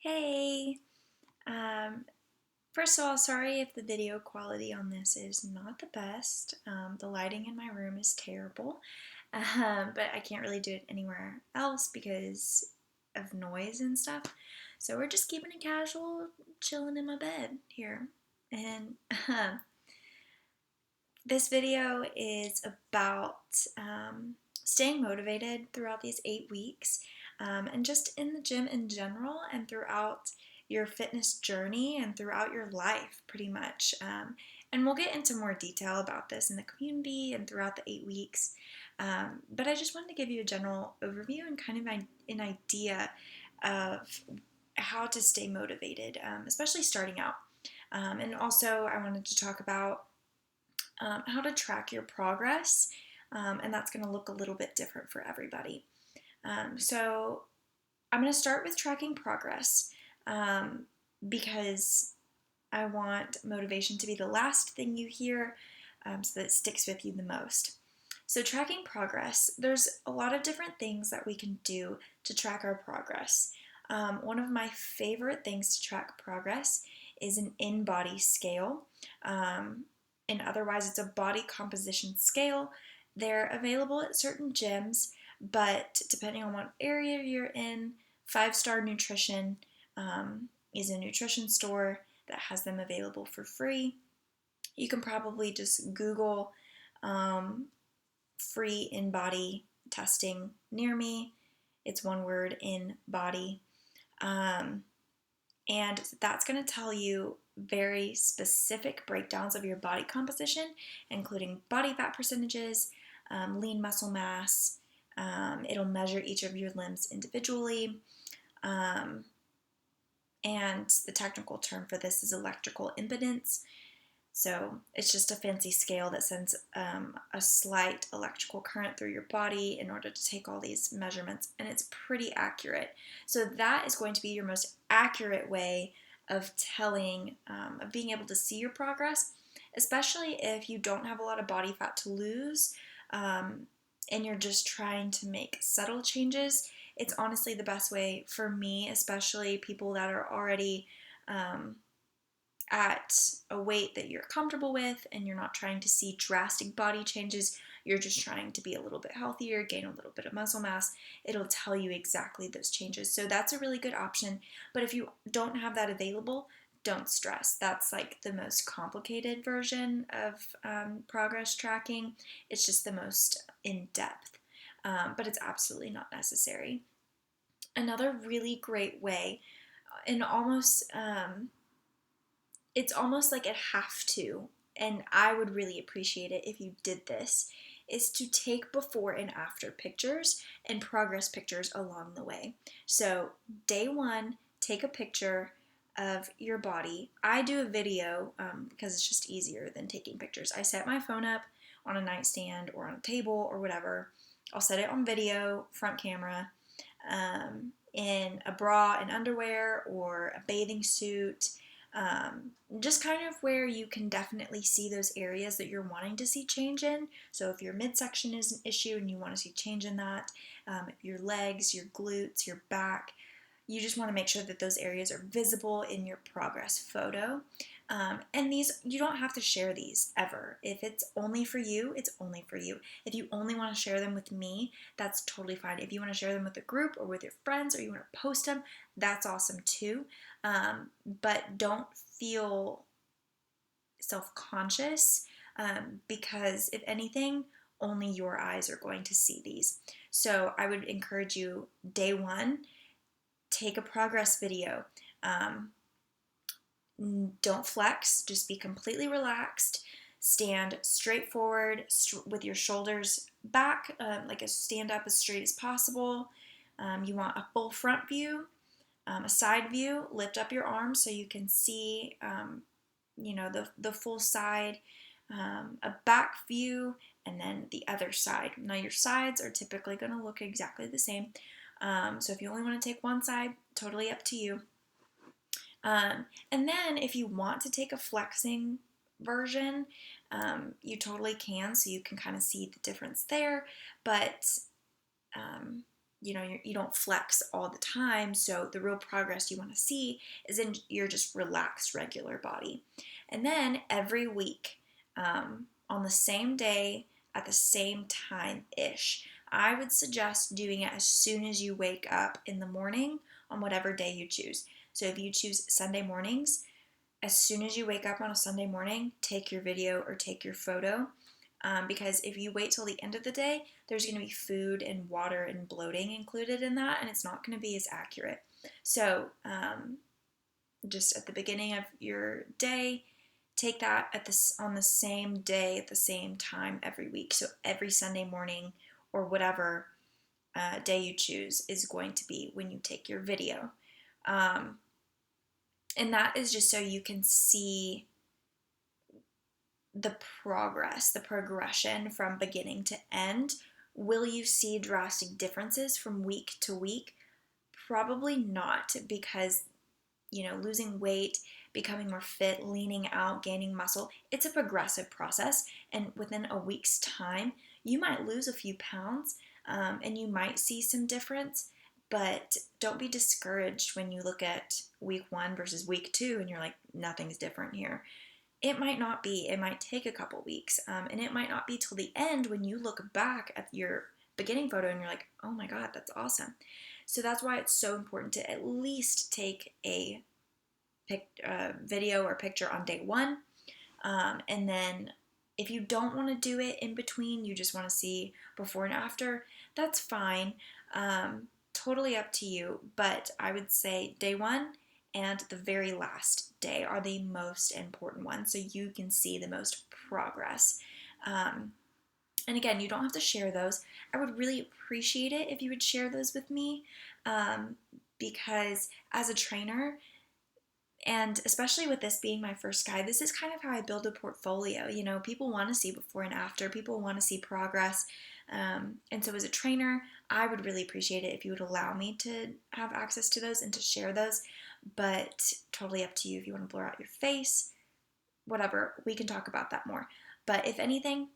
Hey, um, first of all, sorry if the video quality on this is not the best. The lighting in my room is terrible, but I can't really do it anywhere else because of noise and stuff. So we're just keeping it casual, chilling in my bed here. And this video is about staying motivated throughout these 8 weeks and just in the gym in general and throughout your fitness journey and throughout your life, pretty much. And we'll get into more detail about this in the community and throughout the 8 weeks. But I just wanted to give you a general overview and kind of an idea of how to stay motivated, especially starting out. And also, I wanted to talk about how to track your progress, and that's going to look a little bit different for everybody. So I'm going to start with tracking progress because I want motivation to be the last thing you hear so that it sticks with you the most. So tracking progress, there's a lot of different things that we can do to track our progress. One of my favorite things to track progress is an in-body scale. And otherwise it's a body composition scale. They're available at certain gyms, but depending on what area you're in, 5 Star Nutrition is a nutrition store that has them available for free. You can probably just Google free in-body testing near me. It's one word, in-body. And that's going to tell you very specific breakdowns of your body composition, including body fat percentages, lean muscle mass. It'll measure each of your limbs individually. And the technical term for this is electrical impedance. So it's just a fancy scale that sends a slight electrical current through your body in order to take all these measurements, and it's pretty accurate. So that is going to be your most accurate way of telling, of being able to see your progress, especially if you don't have a lot of body fat to lose and you're just trying to make subtle changes. It's honestly the best way for me, especially people that are already at a weight that you're comfortable with and you're not trying to see drastic body changes, you're just trying to be a little bit healthier, gain a little bit of muscle mass, it'll tell you exactly those changes. So that's a really good option. But if you don't have that available, don't stress. That's like the most complicated version of progress tracking. It's just the most in-depth, but it's absolutely not necessary. Another really great way, and it's almost like a have to, and I would really appreciate it if you did this, is to take before and after pictures and progress pictures along the way. So day one, take a picture of your body. I do a video because it's just easier than taking pictures. I set my phone up on a nightstand or on a table or whatever. I'll set it on video, front camera, in a bra and underwear or a bathing suit. Just kind of where you can definitely see those areas that you're wanting to see change in. So if your midsection is an issue and you want to see change in that, your legs, your glutes, your back, you just want to make sure that those areas are visible in your progress photo. And these, you don't have to share these ever. If it's only for you, it's only for you. If you only want to share them with me, that's totally fine. If you want to share them with a group or with your friends or you want to post them, that's awesome too. But don't feel self-conscious because if anything, only your eyes are going to see these. So I would encourage you, day one, take a progress video. Don't flex, just be completely relaxed. Stand straight forward with your shoulders back, like a stand up as straight as possible. You want a full front view, a side view. Lift up your arms so you can see, the full side, a back view, and then the other side. Now your sides are typically going to look exactly the same. So if you only want to take one side, totally up to you. And then if you want to take a flexing version, you totally can, so you can kind of see the difference there. But you don't flex all the time. So the real progress you want to see is in your just relaxed, regular body. And then every week, on the same day, at the same time ish, I would suggest doing it as soon as you wake up in the morning on whatever day you choose. So if you choose Sunday mornings, as soon as you wake up on a Sunday morning, take your video or take your photo. Because if you wait till the end of the day, there's going to be food and water and bloating included in that, and it's not going to be as accurate. So, just at the beginning of your day, take that on the same day at the same time every week. So every Sunday morning or whatever day you choose is going to be when you take your video. And that is just so you can see the progress, the progression from beginning to end. Will you see drastic differences from week to week? Probably not, because losing weight, becoming more fit, leaning out, gaining muscle, it's a progressive process. And within a week's time, you might lose a few pounds, and you might see some difference. But don't be discouraged when you look at week 1 versus week 2 and you're like, nothing's different here. It might not be. It might take a couple weeks. And it might not be till the end when you look back at your beginning photo and you're like, oh my God, that's awesome. So that's why it's so important to at least take a video or picture on day 1. And then if you don't want to do it in between, you just want to see before and after, that's fine. Totally up to you. But I would say day 1 and the very last day are the most important ones, so you can see the most progress. And again, you don't have to share those. I would really appreciate it if you would share those with me, because as a trainer, and especially with this being my first guide, this is kind of how I build a portfolio. People want to see before and after. People want to see progress. And so as a trainer, I would really appreciate it if you would allow me to have access to those and to share those. But totally up to you if you want to blur out your face, whatever. We can talk about that more. But if anything,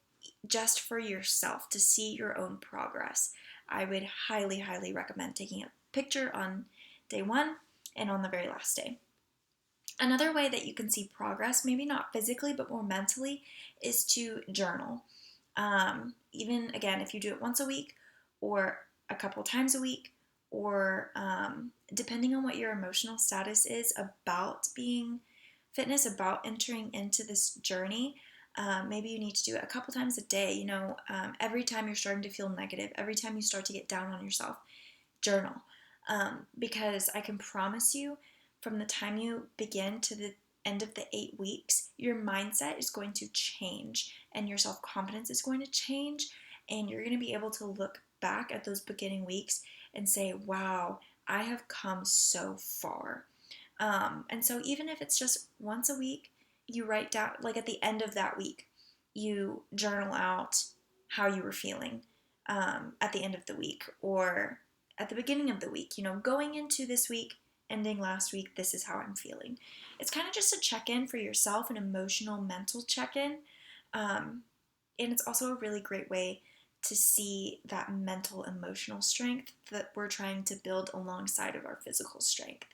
just for yourself to see your own progress, I would highly, highly recommend taking a picture on day 1 and on the very last day. Another way that you can see progress, maybe not physically, but more mentally, is to journal. Even, again, if you do it once a week or a couple times a week, or depending on what your emotional status is about being fitness, about entering into this journey, maybe you need to do it a couple times a day. Every time you're starting to feel negative, every time you start to get down on yourself, journal. Because I can promise you, from the time you begin to the end of the 8 weeks, your mindset is going to change and your self-confidence is going to change, and you're going to be able to look back at those beginning weeks and say, wow, I have come so far. And so even if it's just once a week, you write down, like at the end of that week, you journal out how you were feeling at the end of the week or at the beginning of the week. Going into this week, ending last week, this is how I'm feeling. It's kind of just a check-in for yourself, an emotional, mental check-in. And it's also a really great way to see that mental, emotional strength that we're trying to build alongside of our physical strength.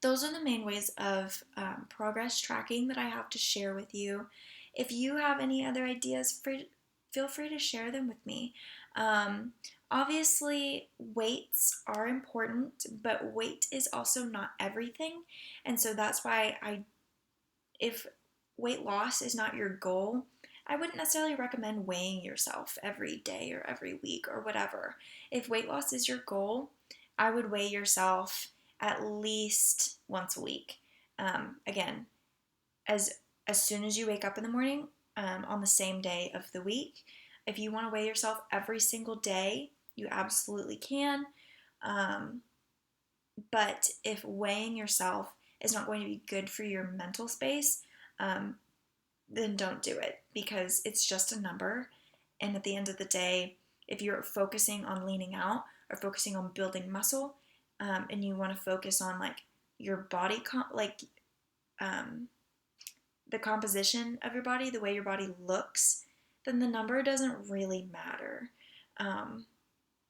Those are the main ways of progress tracking that I have to share with you. If you have any other ideas, feel free to share them with me. Obviously, weights are important, but weight is also not everything. And so that's why if weight loss is not your goal, I wouldn't necessarily recommend weighing yourself every day or every week or whatever. If weight loss is your goal, I would weigh yourself at least once a week. Again, as soon as you wake up in the morning, on the same day of the week. If you want to weigh yourself every single day, you absolutely can. But if weighing yourself is not going to be good for your mental space, then don't do it, because it's just a number. And at the end of the day, if you're focusing on leaning out or focusing on building muscle, and you want to focus on like your body, the composition of your body, the way your body looks, then the number doesn't really matter.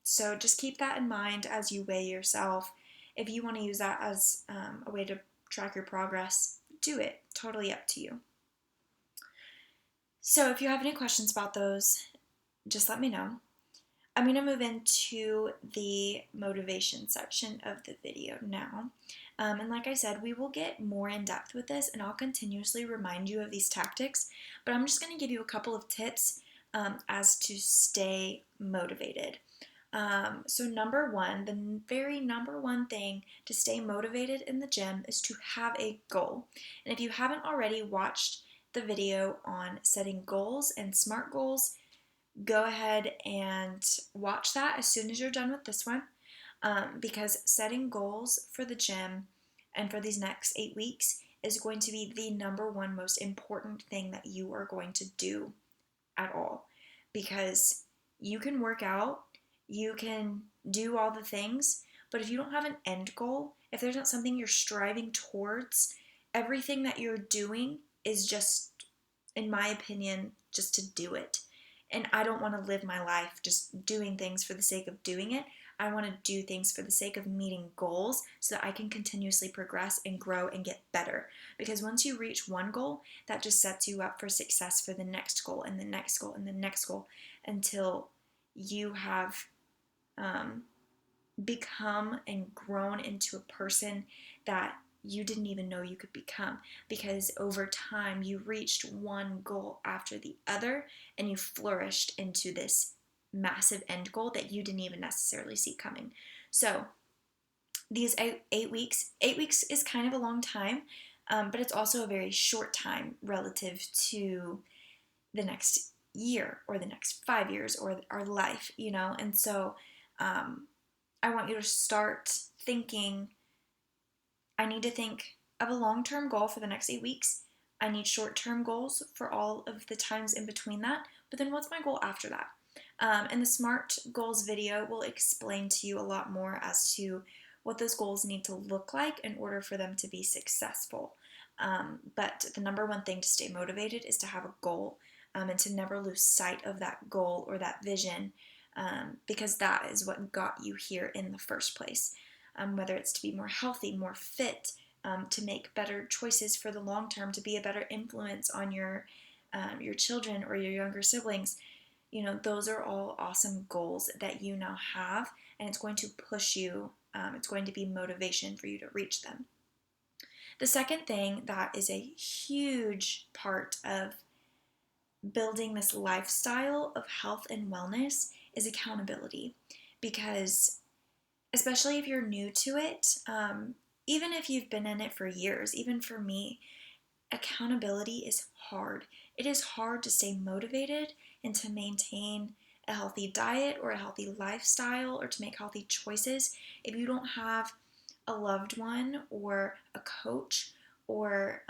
So just keep that in mind as you weigh yourself. If you want to use that as a way to track your progress, do it. Totally up to you. So if you have any questions about those, just let me know. I'm going to move into the motivation section of the video now. And like I said, we will get more in depth with this, and I'll continuously remind you of these tactics, but I'm just going to give you a couple of tips as to stay motivated. So number one, the very number one thing to stay motivated in the gym is to have a goal. And if you haven't already watched the video on setting goals and SMART goals, go ahead and watch that as soon as you're done with this one, because setting goals for the gym and for these next 8 weeks is going to be the number one most important thing that you are going to do at all, because you can work out, you can do all the things, but if you don't have an end goal, if there's not something you're striving towards, everything that you're doing is just, in my opinion, just to do it. And I don't want to live my life just doing things for the sake of doing it. I want to do things for the sake of meeting goals so that I can continuously progress and grow and get better. Because once you reach one goal, that just sets you up for success for the next goal and the next goal and the next goal until you have become and grown into a person that you didn't even know you could become, because over time you reached one goal after the other and you flourished into this massive end goal that you didn't even necessarily see coming. So these 8 weeks is kind of a long time, but it's also a very short time relative to the next year or the next 5 years or our life, and so I want you to start thinking, I need to think of a long-term goal for the next 8 weeks. I need short-term goals for all of the times in between that. But then what's my goal after that? And the SMART goals video will explain to you a lot more as to what those goals need to look like in order for them to be successful. But the number one thing to stay motivated is to have a goal, and to never lose sight of that goal or that vision, because that is what got you here in the first place. Whether it's to be more healthy, more fit, to make better choices for the long term, to be a better influence on your children or your younger siblings. Those are all awesome goals that you now have, and it's going to push you. It's going to be motivation for you to reach them. The second thing that is a huge part of building this lifestyle of health and wellness is accountability, because especially if you're new to it, even if you've been in it for years, even for me, accountability is hard. It is hard to stay motivated and to maintain a healthy diet or a healthy lifestyle or to make healthy choices if you don't have a loved one or a coach or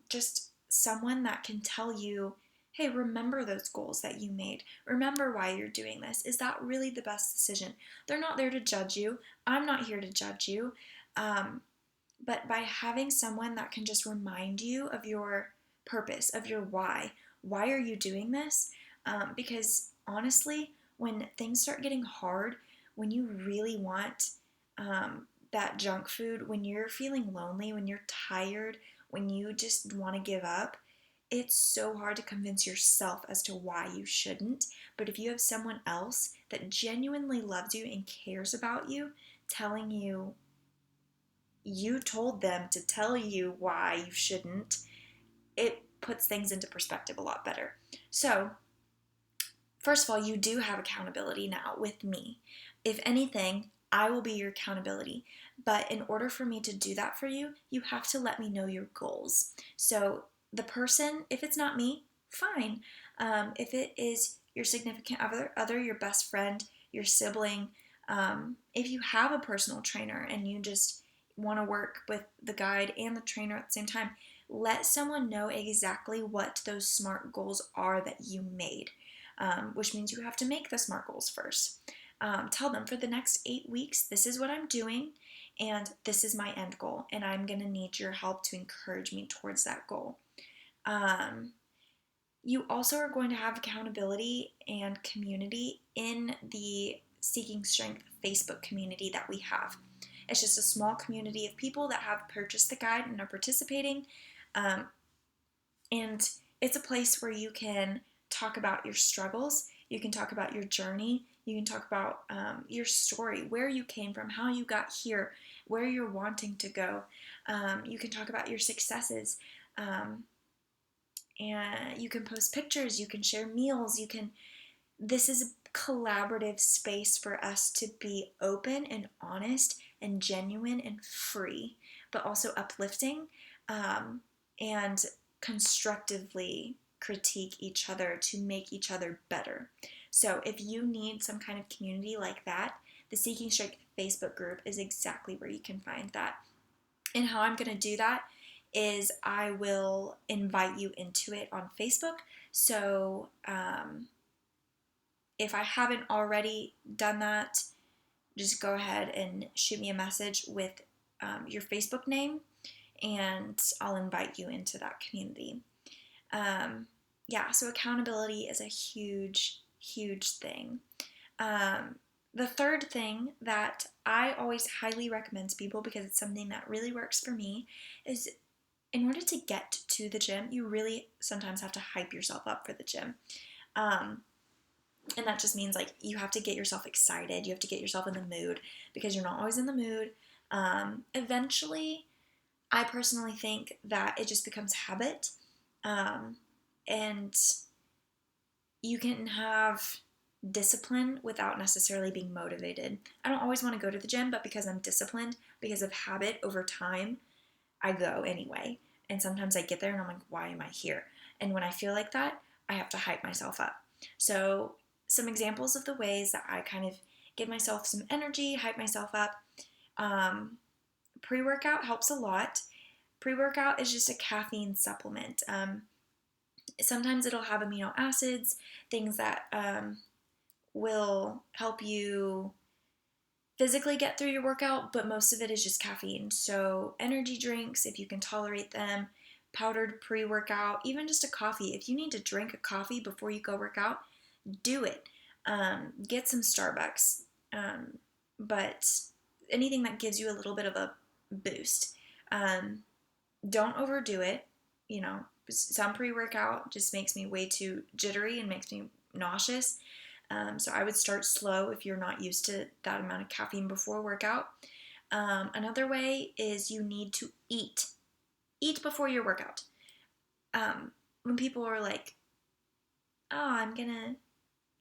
just someone that can tell you, hey, remember those goals that you made. Remember why you're doing this. Is that really the best decision? They're not there to judge you. I'm not here to judge you. But by having someone that can just remind you of your purpose, of your why. Why are you doing this? Because honestly, when things start getting hard, when you really want that junk food, when you're feeling lonely, when you're tired, when you just want to give up, it's so hard to convince yourself as to why you shouldn't. But if you have someone else that genuinely loves you and cares about you, telling you, you told them to tell you why you shouldn't, it puts things into perspective a lot better. So, first of all, you do have accountability now with me. If anything, I will be your accountability. But in order for me to do that for you, you have to let me know your goals. So the person, if it's not me, fine. If it is your significant other, your best friend, your sibling, if you have a personal trainer and you just want to work with the guide and the trainer at the same time, let someone know exactly what those SMART goals are that you made, which means you have to make the SMART goals first. Tell them, for the next 8 weeks, this is what I'm doing, and this is my end goal, and I'm going to need your help to encourage me towards that goal. You also are going to have accountability and community in the Seeking Strength Facebook community that we have. It's just a small community of people that have purchased the guide and are participating. And it's a place where you can talk about your struggles, you can talk about your journey, you can talk about your story, where you came from, how you got here, where you're wanting to go. You can talk about your successes. And you can post pictures, you can share meals, this is a collaborative space for us to be open and honest and genuine and free, but also uplifting, and constructively critique each other to make each other better. So if you need some kind of community like that, the Seeking Strength Facebook group is exactly where you can find that. And how I'm going to do that is I will invite you into it on Facebook. So if I haven't already done that, just go ahead and shoot me a message with your Facebook name, and I'll invite you into that community. So accountability is a huge, huge thing. The third thing that I always highly recommend to people, because it's something that really works for me, is in order to get to the gym, you really sometimes have to hype yourself up for the gym. And that just means like you have to get yourself excited. You have to get yourself in the mood, because you're not always in the mood. Eventually, I personally think that it just becomes habit. And you can have discipline without necessarily being motivated. I don't always want to go to the gym, but because I'm disciplined, because of habit over time, I go anyway. And sometimes I get there and I'm like, why am I here? And when I feel like that, I have to hype myself up. So some examples of the ways that I kind of give myself some energy, hype myself up. Pre-workout helps a lot. Pre-workout is just a caffeine supplement. Sometimes it'll have amino acids, things that will help you physically get through your workout, but most of it is just caffeine. So energy drinks, if you can tolerate them, powdered pre-workout, even just a coffee. If you need to drink a coffee before you go work out, do it. Get some Starbucks, but anything that gives you a little bit of a boost. Don't overdo it. Some pre-workout just makes me way too jittery and makes me nauseous. So I would start slow if you're not used to that amount of caffeine before workout. Another way is you need to eat. Eat before your workout. When people are like, oh, I'm gonna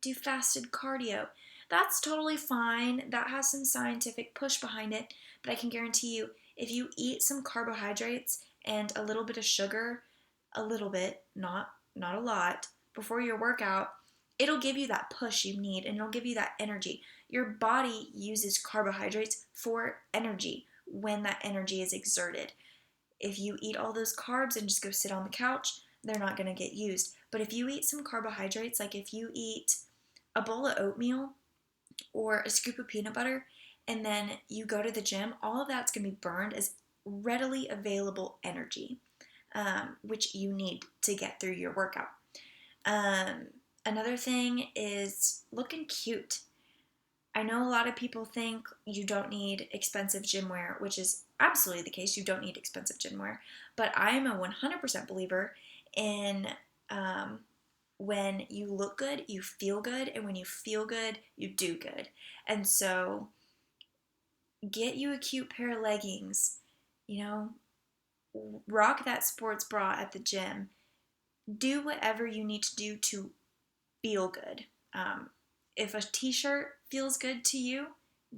do fasted cardio, that's totally fine. That has some scientific push behind it, but I can guarantee you, if you eat some carbohydrates and a little bit of sugar, a little bit, not a lot, before your workout, it'll give you that push you need, and it'll give you that energy. Your body uses carbohydrates for energy when that energy is exerted. If you eat all those carbs and just go sit on the couch, they're not going to get used. But if you eat some carbohydrates, like if you eat a bowl of oatmeal or a scoop of peanut butter, and then you go to the gym, all of that's going to be burned as readily available energy, which you need to get through your workout. Another thing is looking cute. I know a lot of people think you don't need expensive gym wear, which is absolutely the case. You don't need expensive gym wear. But I am a 100% believer in when you look good, you feel good. And when you feel good, you do good. And so get you a cute pair of leggings. Rock that sports bra at the gym. Do whatever you need to do to feel good. If a t-shirt feels good to you,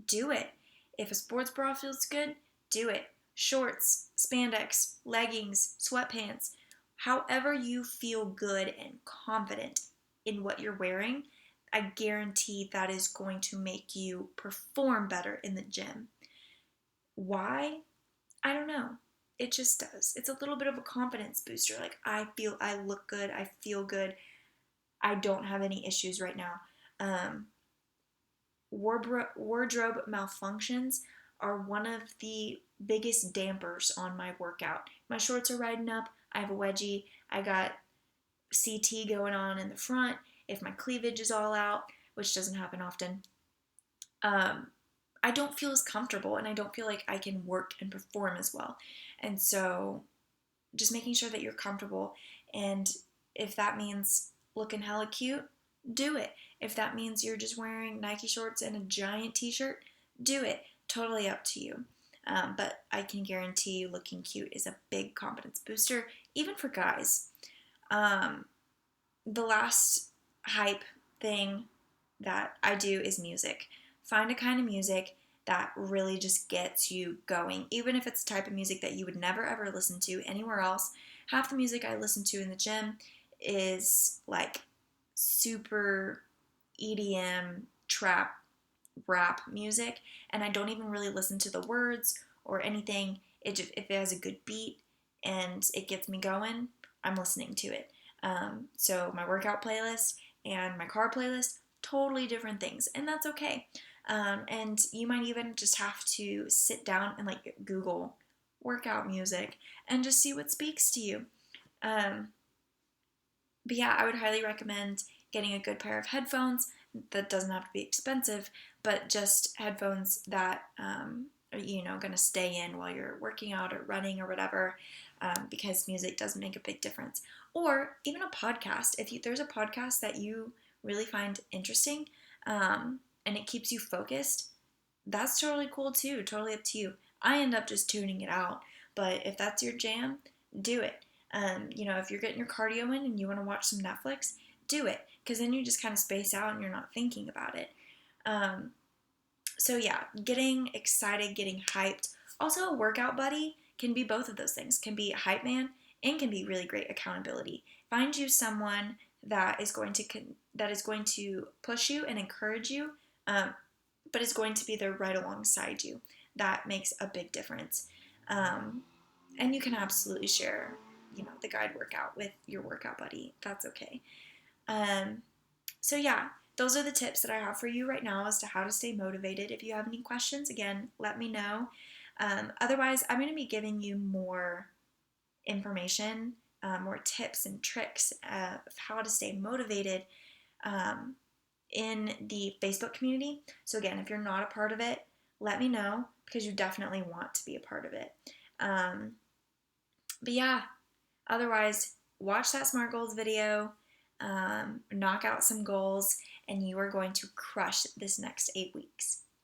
do it. If a sports bra feels good, do it. Shorts, spandex, leggings, sweatpants, however you feel good and confident in what you're wearing, I guarantee that is going to make you perform better in the gym. Why? I don't know. It just does. It's a little bit of a confidence booster. Like, I look good, I feel good, I don't have any issues right now. Wardrobe malfunctions are one of the biggest dampers on my workout. My shorts are riding up, I have a wedgie, I got CT going on in the front. If my cleavage is all out, which doesn't happen often, I don't feel as comfortable and I don't feel like I can work and perform as well. And so just making sure that you're comfortable, and if that means looking hella cute, do it. If that means you're just wearing Nike shorts and a giant t-shirt, do it. Totally up to you. But I can guarantee you looking cute is a big confidence booster, even for guys. Um, the last hype thing that I do is music. Find a kind of music that really just gets you going, even if it's the type of music that you would never ever listen to anywhere else. Half the music I listen to in the gym is like super EDM, trap, rap music, and I don't even really listen to the words or anything. If it has a good beat and it gets me going, I'm listening to it. So my workout playlist and my car playlist, totally different things, and that's okay. And you might even just have to sit down and like Google workout music and just see what speaks to you. Um, but yeah, I would highly recommend getting a good pair of headphones. That doesn't have to be expensive, but just headphones that are, going to stay in while you're working out or running or whatever, because music does make a big difference. Or even a podcast. If there's a podcast that you really find interesting, and it keeps you focused, that's totally cool too. Totally up to you. I end up just tuning it out, but if that's your jam, do it. If you're getting your cardio in and you want to watch some Netflix, do it, because then you just kind of space out and you're not thinking about it. Um, so yeah, getting excited, getting hyped. Also, a workout buddy can be both of those things. Can be a hype man and can be really great accountability. Find you someone that is going to push you and encourage you, but is going to be there right alongside you. That makes a big difference. And you can absolutely share, the guide workout with your workout buddy. That's okay. So yeah, those are the tips that I have for you right now as to how to stay motivated. If you have any questions, again, let me know. Otherwise, I'm going to be giving you more information, more tips and tricks of how to stay motivated in the Facebook community. So again, if you're not a part of it, let me know, because you definitely want to be a part of it. But yeah, otherwise, watch that SMART goals video, knock out some goals, and you are going to crush this next 8 weeks.